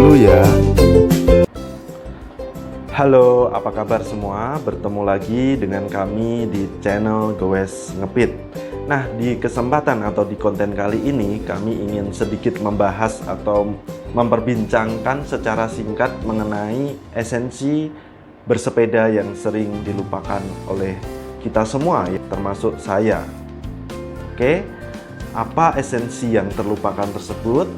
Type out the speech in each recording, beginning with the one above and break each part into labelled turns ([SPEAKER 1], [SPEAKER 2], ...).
[SPEAKER 1] dulu ya. Halo, apa kabar semua? Bertemu lagi dengan kami di channel Goes Ngepit. Nah, di kesempatan atau di konten kali ini kami ingin sedikit membahas atau memperbincangkan secara singkat mengenai esensi bersepeda yang sering dilupakan oleh kita semua, ya, termasuk saya. Oke, apa esensi yang terlupakan tersebut?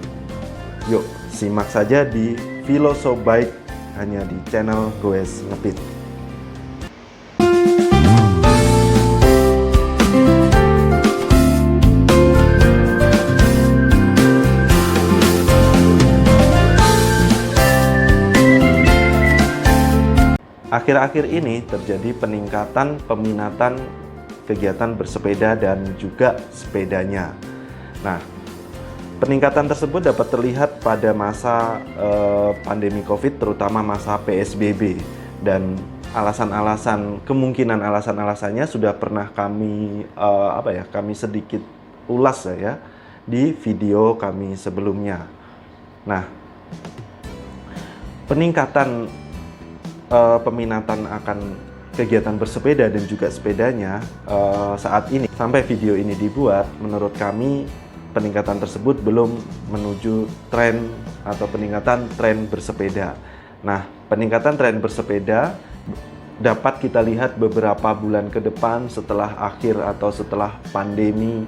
[SPEAKER 1] Yuk, simak saja di Filosobike hanya di channel Goes Ngepit. Akhir-akhir ini terjadi peningkatan peminatan kegiatan bersepeda dan juga sepedanya. Nah, peningkatan tersebut dapat terlihat pada masa pandemi COVID, terutama masa PSBB, dan kemungkinan alasan-alasannya sudah pernah kami kami sedikit ulas ya di video kami sebelumnya. Nah, peningkatan peminatan akan kegiatan bersepeda dan juga sepedanya saat ini sampai video ini dibuat, menurut kami peningkatan tersebut belum menuju tren atau peningkatan tren bersepeda. Nah, peningkatan tren bersepeda dapat kita lihat beberapa bulan ke depan setelah akhir atau setelah pandemi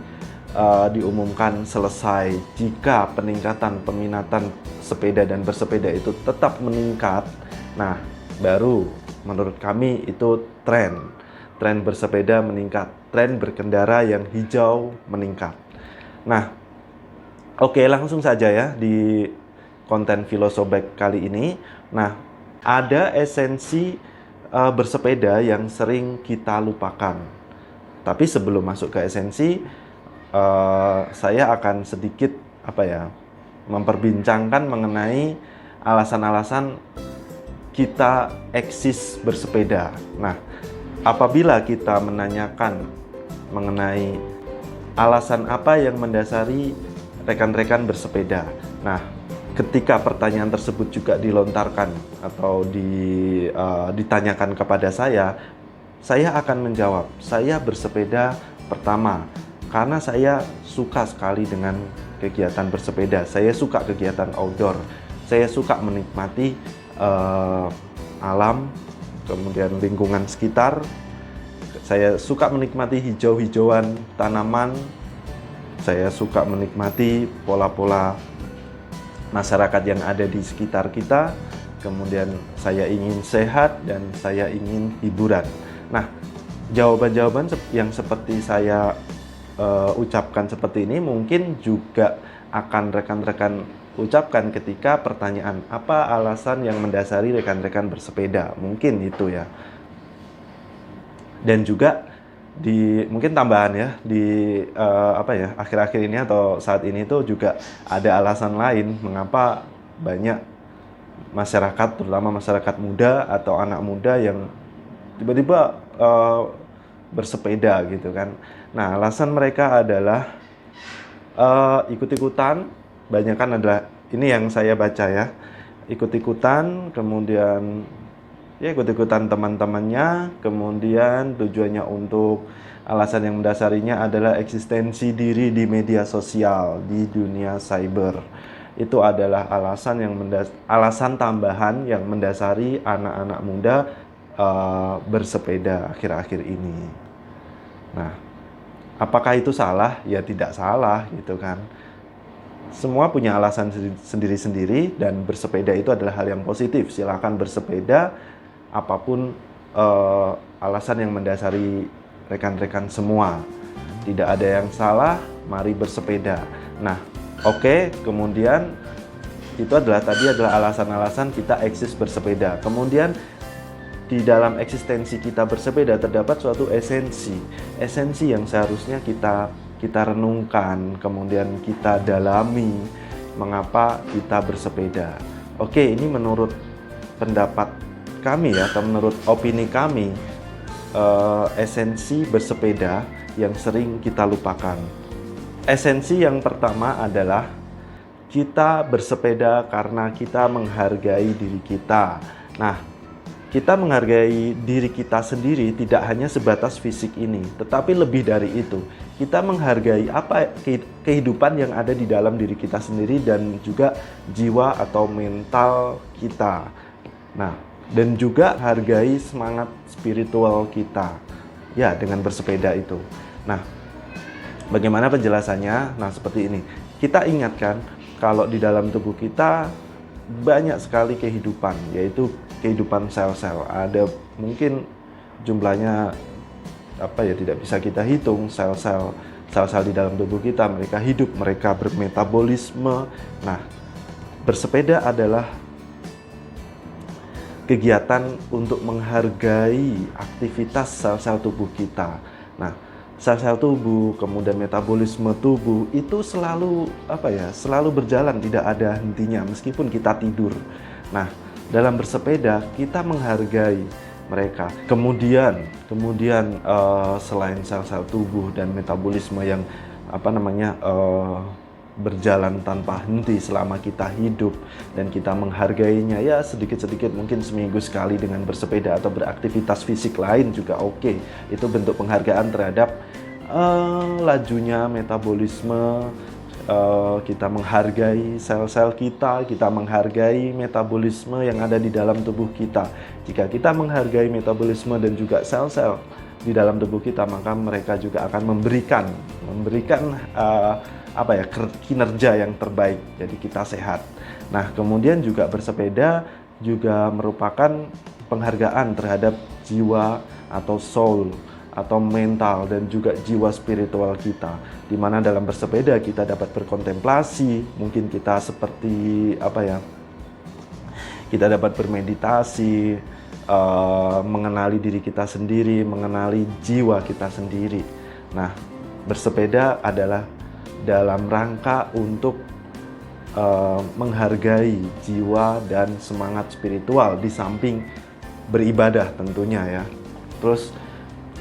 [SPEAKER 1] diumumkan selesai. Jika peningkatan peminatan sepeda dan bersepeda itu tetap meningkat, nah baru menurut kami itu tren bersepeda meningkat, tren berkendara yang hijau meningkat. Nah, oke, langsung saja ya di konten Filosobike kali ini. Nah, ada esensi bersepeda yang sering kita lupakan. Tapi sebelum masuk ke esensi, saya akan sedikit memperbincangkan mengenai alasan-alasan kita eksis bersepeda. Nah, apabila kita menanyakan mengenai alasan apa yang mendasari rekan-rekan bersepeda. Nah, ketika pertanyaan tersebut juga dilontarkan atau ditanyakan kepada saya akan menjawab, saya bersepeda pertama karena saya suka sekali dengan kegiatan bersepeda. Saya suka kegiatan outdoor. Saya suka menikmati alam, kemudian lingkungan sekitar. Saya suka menikmati hijau-hijauan tanaman. Saya suka menikmati pola-pola masyarakat yang ada di sekitar kita. Kemudian saya ingin sehat dan saya ingin hiburan. Nah, jawaban-jawaban yang seperti saya ucapkan seperti ini mungkin juga akan rekan-rekan ucapkan ketika pertanyaan apa alasan yang mendasari rekan-rekan bersepeda. Mungkin itu ya. Dan juga mungkin tambahan ya akhir-akhir ini atau saat ini tuh juga ada alasan lain mengapa banyak masyarakat, terutama masyarakat muda atau anak muda yang tiba-tiba bersepeda gitu kan. Nah, alasan mereka adalah ikut-ikutan, banyak kan adalah ini yang saya baca ya, ikut-ikutan, kemudian ikut-ikutan teman-temannya, kemudian tujuannya untuk alasan yang mendasarinya adalah eksistensi diri di media sosial, di dunia cyber. Itu adalah alasan tambahan yang mendasari anak-anak muda bersepeda akhir-akhir ini. Nah, apakah itu salah? Ya tidak salah gitu kan. Semua punya alasan sendiri-sendiri dan bersepeda itu adalah hal yang positif. Silakan bersepeda, apapun alasan yang mendasari rekan-rekan semua. Tidak ada yang salah, mari bersepeda. Nah, oke, kemudian itu adalah alasan-alasan kita eksis bersepeda. Kemudian di dalam eksistensi kita bersepeda terdapat suatu esensi yang seharusnya kita renungkan, kemudian kita dalami mengapa kita bersepeda. Oke, ini menurut pendapat kami ya, atau menurut opini kami, esensi bersepeda yang sering kita lupakan. Esensi yang pertama adalah kita bersepeda karena kita menghargai diri kita. Nah, kita menghargai diri kita sendiri tidak hanya sebatas fisik ini, tetapi lebih dari itu. Kita menghargai kehidupan yang ada di dalam diri kita sendiri dan juga jiwa atau mental kita. Nah, dan juga hargai semangat spiritual kita. Ya, dengan bersepeda itu. Nah, bagaimana penjelasannya? Nah, seperti ini. Kita ingatkan kalau di dalam tubuh kita banyak sekali kehidupan, yaitu kehidupan sel-sel. Ada mungkin jumlahnya tidak bisa kita hitung, sel-sel di dalam tubuh kita, mereka hidup, mereka bermetabolisme. Nah, bersepeda adalah kegiatan untuk menghargai aktivitas sel-sel tubuh kita. Nah, sel-sel tubuh, kemudian metabolisme tubuh itu selalu berjalan, tidak ada hentinya meskipun kita tidur. Nah, dalam bersepeda kita menghargai mereka. Kemudian selain sel-sel tubuh dan metabolisme yang berjalan tanpa henti selama kita hidup dan kita menghargainya, ya sedikit-sedikit mungkin seminggu sekali dengan bersepeda atau beraktivitas fisik lain juga oke. Itu bentuk penghargaan terhadap lajunya metabolisme, kita menghargai sel-sel kita menghargai metabolisme yang ada di dalam tubuh kita. Jika kita menghargai metabolisme dan juga sel-sel di dalam tubuh kita, maka mereka juga akan memberikan kinerja yang terbaik, jadi kita sehat. Nah, kemudian juga bersepeda juga merupakan penghargaan terhadap jiwa atau soul atau mental dan juga jiwa spiritual kita, di mana dalam bersepeda kita dapat berkontemplasi, mungkin kita kita dapat bermeditasi, mengenali diri kita sendiri, mengenali jiwa kita sendiri. Nah, bersepeda adalah dalam rangka untuk menghargai jiwa dan semangat spiritual di samping beribadah tentunya ya. Terus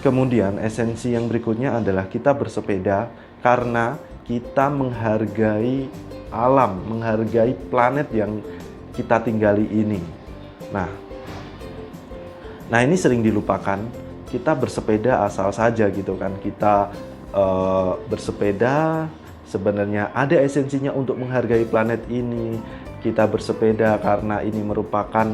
[SPEAKER 1] kemudian esensi yang berikutnya adalah kita bersepeda karena kita menghargai alam, menghargai planet yang kita tinggali ini. Nah ini sering dilupakan. Kita bersepeda asal saja gitu kan. Kita bersepeda sebenarnya ada esensinya untuk menghargai planet ini. Kita bersepeda karena ini merupakan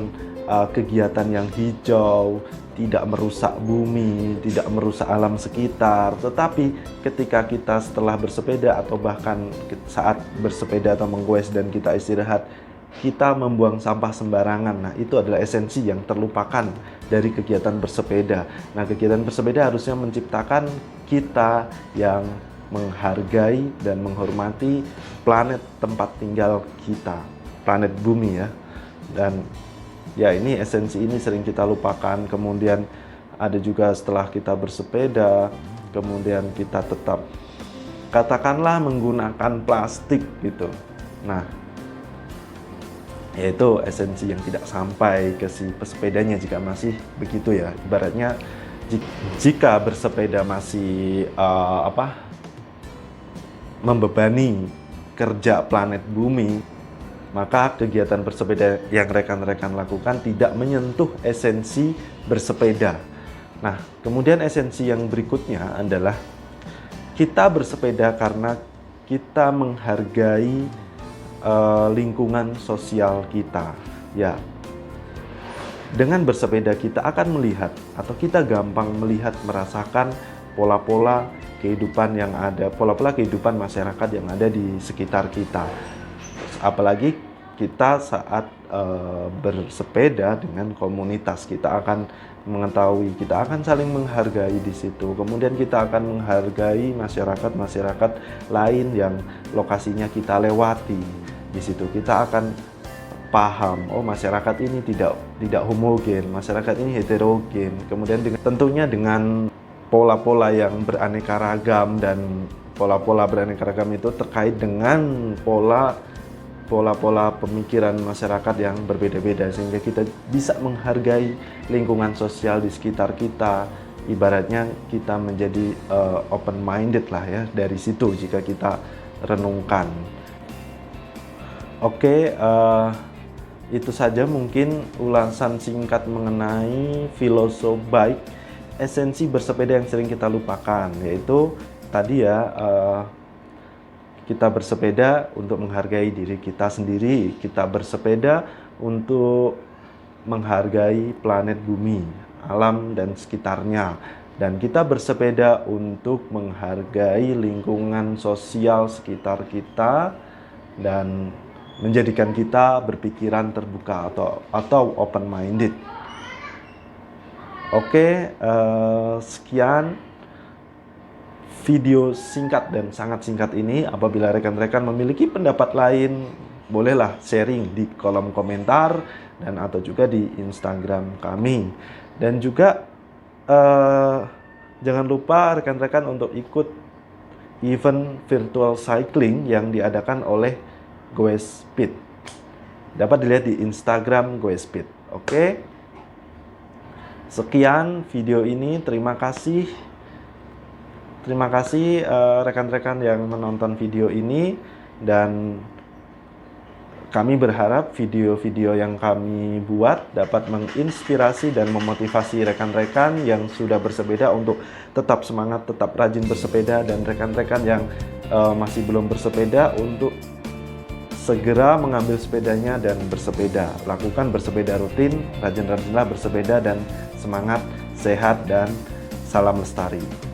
[SPEAKER 1] kegiatan yang hijau, tidak merusak bumi, tidak merusak alam sekitar. Tetapi ketika kita setelah bersepeda atau bahkan saat bersepeda atau menggoes dan kita istirahat, kita membuang sampah sembarangan. Nah, itu adalah esensi yang terlupakan dari kegiatan bersepeda. Nah, kegiatan bersepeda harusnya menciptakan kita yang menghargai dan menghormati planet tempat tinggal kita, planet bumi ya. Dan ya ini esensi ini sering kita lupakan. Kemudian ada juga setelah kita bersepeda, kemudian kita tetap katakanlah menggunakan plastik gitu. Nah, yaitu esensi yang tidak sampai ke si pesepedanya jika masih begitu ya. Ibaratnya jika bersepeda masih membebani kerja planet bumi, maka kegiatan bersepeda yang rekan-rekan lakukan tidak menyentuh esensi bersepeda. Nah, kemudian esensi yang berikutnya adalah kita bersepeda karena kita menghargai lingkungan sosial kita. Ya, dengan bersepeda kita akan melihat atau kita gampang melihat, merasakan pola-pola kehidupan yang ada, pola-pola kehidupan masyarakat yang ada di sekitar kita. Apalagi kita saat bersepeda dengan komunitas, kita akan mengetahui, kita akan saling menghargai di situ. Kemudian kita akan menghargai masyarakat lain yang lokasinya kita lewati. Di situ kita akan paham, oh masyarakat ini tidak homogen, masyarakat ini heterogen. Kemudian tentunya dengan pola-pola yang beraneka ragam, dan pola-pola beraneka ragam itu terkait dengan pola-pola pemikiran masyarakat yang berbeda-beda, sehingga kita bisa menghargai lingkungan sosial di sekitar kita. Ibaratnya kita menjadi open minded lah ya dari situ jika kita renungkan. Oke, itu saja mungkin ulasan singkat mengenai filosofi baik esensi bersepeda yang sering kita lupakan, yaitu tadi ya, kita bersepeda untuk menghargai diri kita sendiri, kita bersepeda untuk menghargai planet bumi, alam dan sekitarnya, dan kita bersepeda untuk menghargai lingkungan sosial sekitar kita dan menjadikan kita berpikiran terbuka atau open minded. Oke, sekian video singkat dan sangat singkat ini. Apabila rekan-rekan memiliki pendapat lain, bolehlah sharing di kolom komentar dan atau juga di Instagram kami. Dan juga jangan lupa rekan-rekan untuk ikut event virtual cycling yang diadakan oleh GoeSpeed. Dapat dilihat di Instagram GoeSpeed. Oke. Sekian video ini. Terima kasih. Terima kasih rekan-rekan yang menonton video ini, dan kami berharap video-video yang kami buat dapat menginspirasi dan memotivasi rekan-rekan yang sudah bersepeda untuk tetap semangat, tetap rajin bersepeda, dan rekan-rekan yang masih belum bersepeda untuk segera mengambil sepedanya dan bersepeda. Lakukan bersepeda rutin, rajin-rajinlah bersepeda, dan semangat, sehat, dan salam lestari.